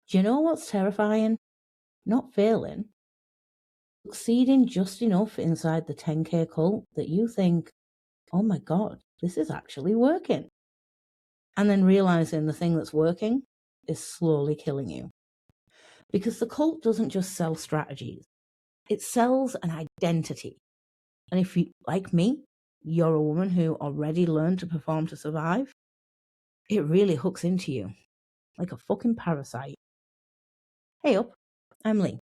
Do you know what's terrifying? Not failing, succeeding just enough inside the 10K cult that you think, oh my God, this is actually working. And then realizing the thing that's working is slowly killing you. Because the cult doesn't just sell strategies, it sells an identity. And if you, like me, you're a woman who already learned to perform to survive, it really hooks into you like a fucking parasite. Hey up, I'm Leigh.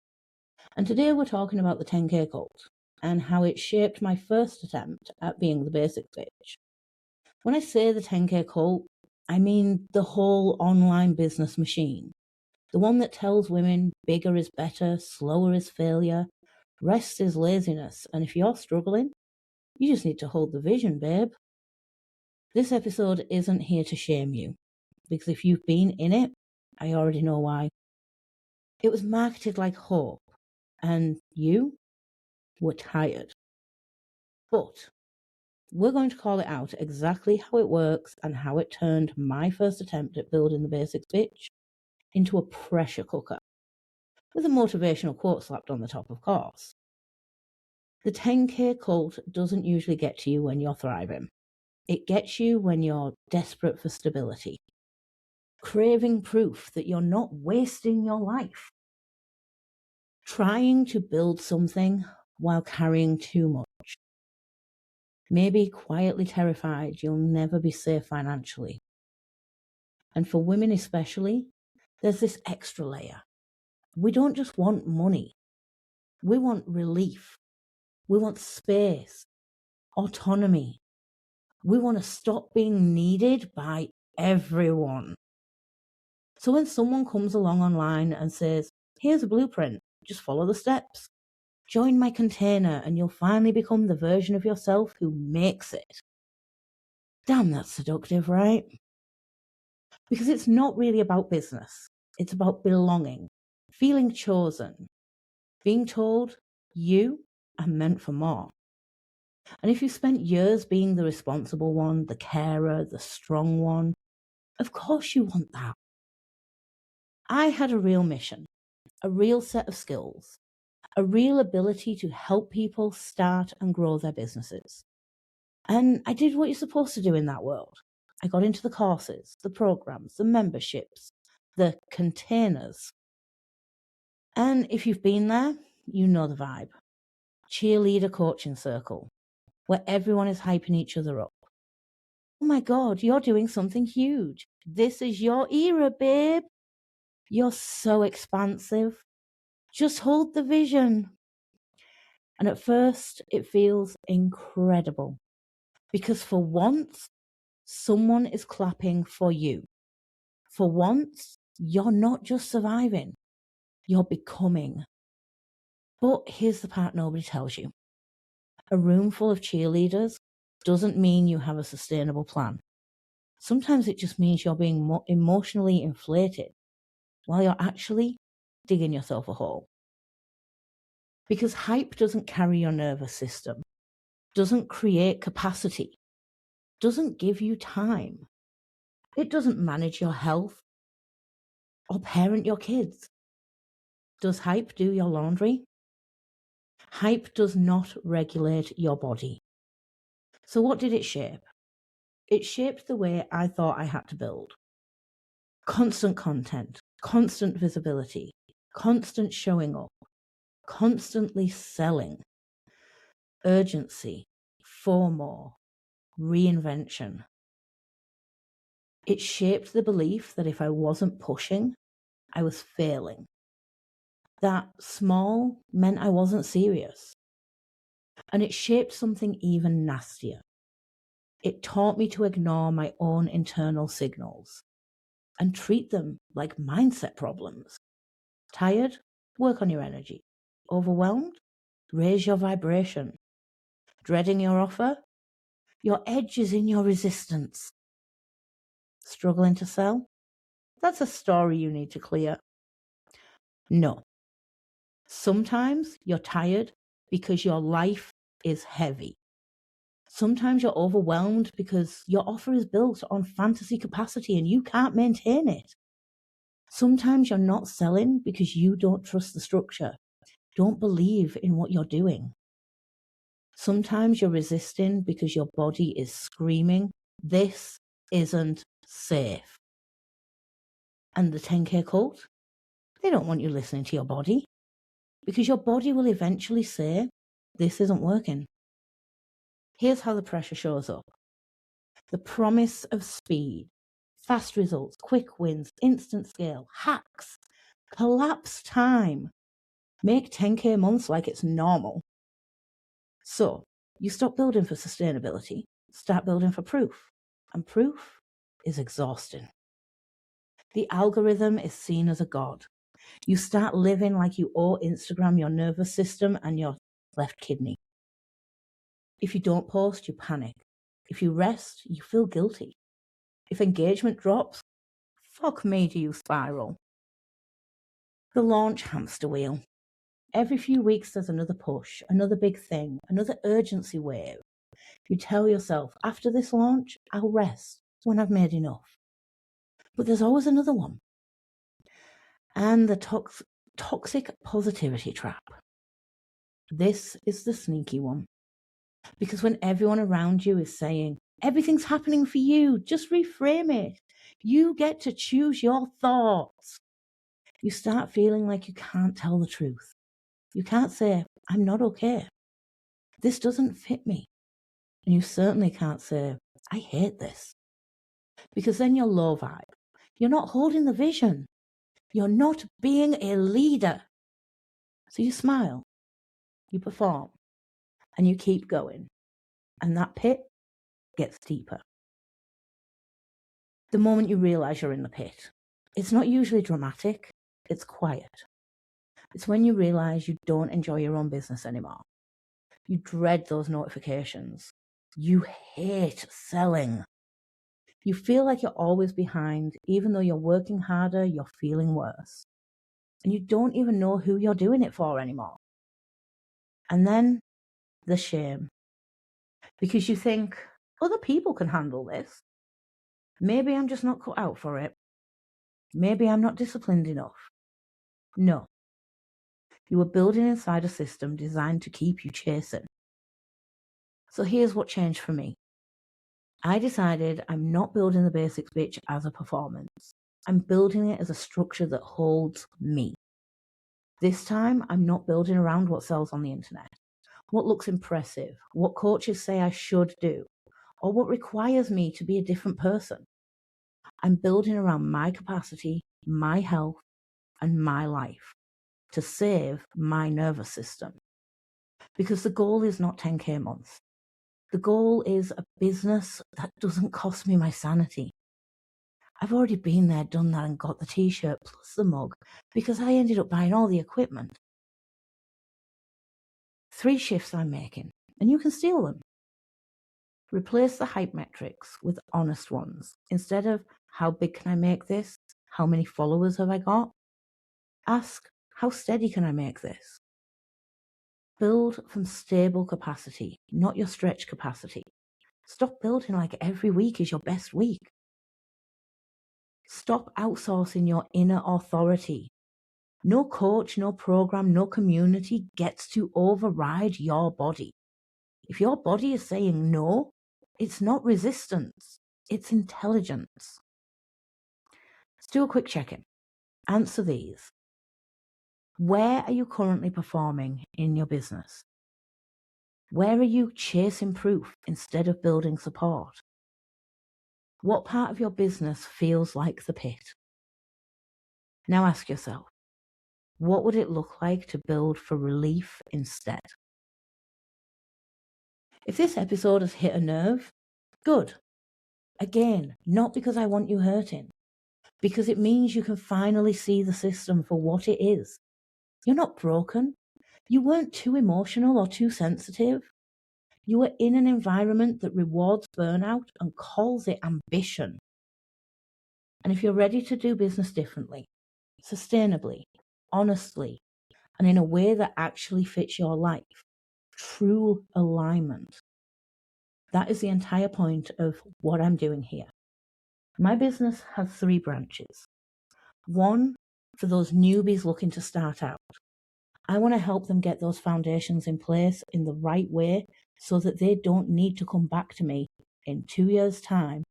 And today we're talking about the 10K cult and how it shaped my first attempt at being the basic bitch. When I say the 10K cult, I mean the whole online business machine. The one that tells women bigger is better, slower is failure, rest is laziness, and if you're struggling, you just need to hold the vision, babe. This episode isn't here to shame you, because if you've been in it, I already know why. It was marketed like hope, and you were tired. But we're going to call it out exactly how it works and how it turned my first attempt at building the basics bitch into a pressure cooker, with a motivational quote slapped on the top, of course. The 10K cult doesn't usually get to you when you're thriving. It gets you when you're desperate for stability, craving proof that you're not wasting your life, trying to build something while carrying too much, maybe quietly terrified you'll never be safe financially. And for women especially, there's this extra layer. We don't just want money. We want relief. We want space, autonomy. We want to stop being needed by everyone. So when someone comes along online and says, here's a blueprint, just follow the steps. Join my container and you'll finally become the version of yourself who makes it. Damn, that's seductive, right? Because it's not really about business. It's about belonging, feeling chosen, being told you are meant for more. And if you've spent years being the responsible one, the carer, the strong one, of course you want that. I had a real mission, a real set of skills, a real ability to help people start and grow their businesses. And I did what you're supposed to do in that world. I got into the courses, the programs, the memberships, the containers. And if you've been there, you know the vibe. Cheerleader coaching circle, where everyone is hyping each other up. Oh my God, you're doing something huge. This is your era, babe. You're so expansive. Just hold the vision. And at first, it feels incredible. Because for once, someone is clapping for you. For once, you're not just surviving, you're becoming. But here's the part nobody tells you. A room full of cheerleaders doesn't mean you have a sustainable plan. Sometimes it just means you're being emotionally inflated while you're actually digging yourself a hole. Because hype doesn't carry your nervous system, doesn't create capacity, doesn't give you time. It doesn't manage your health or parent your kids. Does hype do your laundry? Hype does not regulate your body. So what did it shape? It shaped the way I thought I had to build. Constant content, constant visibility, constant showing up, constantly selling, urgency, FOMO, reinvention. It shaped the belief that if I wasn't pushing, I was failing. That small meant I wasn't serious. And it shaped something even nastier. It taught me to ignore my own internal signals and treat them like mindset problems. Tired? Work on your energy. Overwhelmed? Raise your vibration. Dreading your offer? Your edge is in your resistance. Struggling to sell? That's a story you need to clear. No. Sometimes you're tired because your life is heavy. Sometimes you're overwhelmed because your offer is built on fantasy capacity and you can't maintain it. Sometimes you're not selling because you don't trust the structure, don't believe in what you're doing. Sometimes you're resisting because your body is screaming, this isn't safe. And the 10K cult, they don't want you listening to your body because your body will eventually say, this isn't working. Here's how the pressure shows up. The promise of speed, fast results, quick wins, instant scale, hacks, collapse time. Make 10K months like it's normal. So you stop building for sustainability, start building for proof. And proof is exhausting. The algorithm is seen as a god. You start living like you owe Instagram your nervous system and your left kidney. If you don't post, you panic. If you rest, you feel guilty. If engagement drops, fuck me, do you spiral. The launch hamster wheel. Every few weeks there's another push, another big thing, another urgency wave. You tell yourself, after this launch, I'll rest when I've made enough. But there's always another one. And the toxic positivity trap. This is the sneaky one. Because when everyone around you is saying, everything's happening for you, just reframe it. You get to choose your thoughts. You start feeling like you can't tell the truth. You can't say, I'm not okay. This doesn't fit me. And you certainly can't say, I hate this. Because then you're low vibe. You're not holding the vision. You're not being a leader. So you smile, you perform, and you keep going. And that pit gets deeper. The moment you realize you're in the pit, it's not usually dramatic, it's quiet. It's when you realize you don't enjoy your own business anymore. You dread those notifications. You hate selling. You feel like you're always behind, even though you're working harder, you're feeling worse. And you don't even know who you're doing it for anymore. And then the shame. Because you think, other people can handle this. Maybe I'm just not cut out for it. Maybe I'm not disciplined enough. No. You were building inside a system designed to keep you chasing. So here's what changed for me. I decided I'm not building the basics bitch as a performance. I'm building it as a structure that holds me. This time, I'm not building around what sells on the internet, what looks impressive, what coaches say I should do, or what requires me to be a different person. I'm building around my capacity, my health, and my life to save my nervous system. Because the goal is not 10K months. The goal is a business that doesn't cost me my sanity. I've already been there, done that, and got the t-shirt plus the mug because I ended up buying all the equipment. 3 shifts I'm making, and you can steal them. Replace the hype metrics with honest ones. Instead of, how big can I make this? How many followers have I got? Ask, how steady can I make this? Build from stable capacity, not your stretch capacity. Stop building like every week is your best week. Stop outsourcing your inner authority. No coach, no program, no community gets to override your body. If your body is saying no, it's not resistance, it's intelligence. Let's do a quick check-in. Answer these. Where are you currently performing in your business? Where are you chasing proof instead of building support? What part of your business feels like the pit? Now ask yourself, what would it look like to build for relief instead? If this episode has hit a nerve, good. Again, not because I want you hurting, because it means you can finally see the system for what it is. You're not broken. You weren't too emotional or too sensitive. You were in an environment that rewards burnout and calls it ambition. And if you're ready to do business differently, sustainably, honestly, and in a way that actually fits your life, true alignment, that is the entire point of what I'm doing here. My business has 3 branches. One, for those newbies looking to start out. I want to help them get those foundations in place in the right way so that they don't need to come back to me in 2 years' time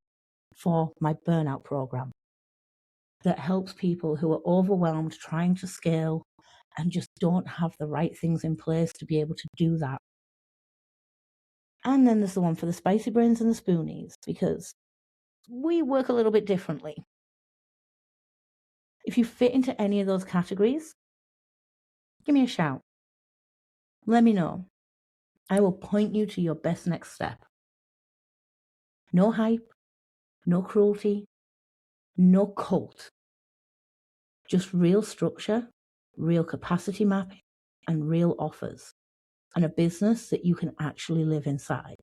for my burnout program that helps people who are overwhelmed trying to scale and just don't have the right things in place to be able to do that. And then there's the one for the spicy brains and the spoonies, because we work a little bit differently. If you fit into any of those categories, give me a shout. Let me know. I will point you to your best next step. No hype, no cruelty, no cult. Just real structure, real capacity mapping, and real offers, and a business that you can actually live inside.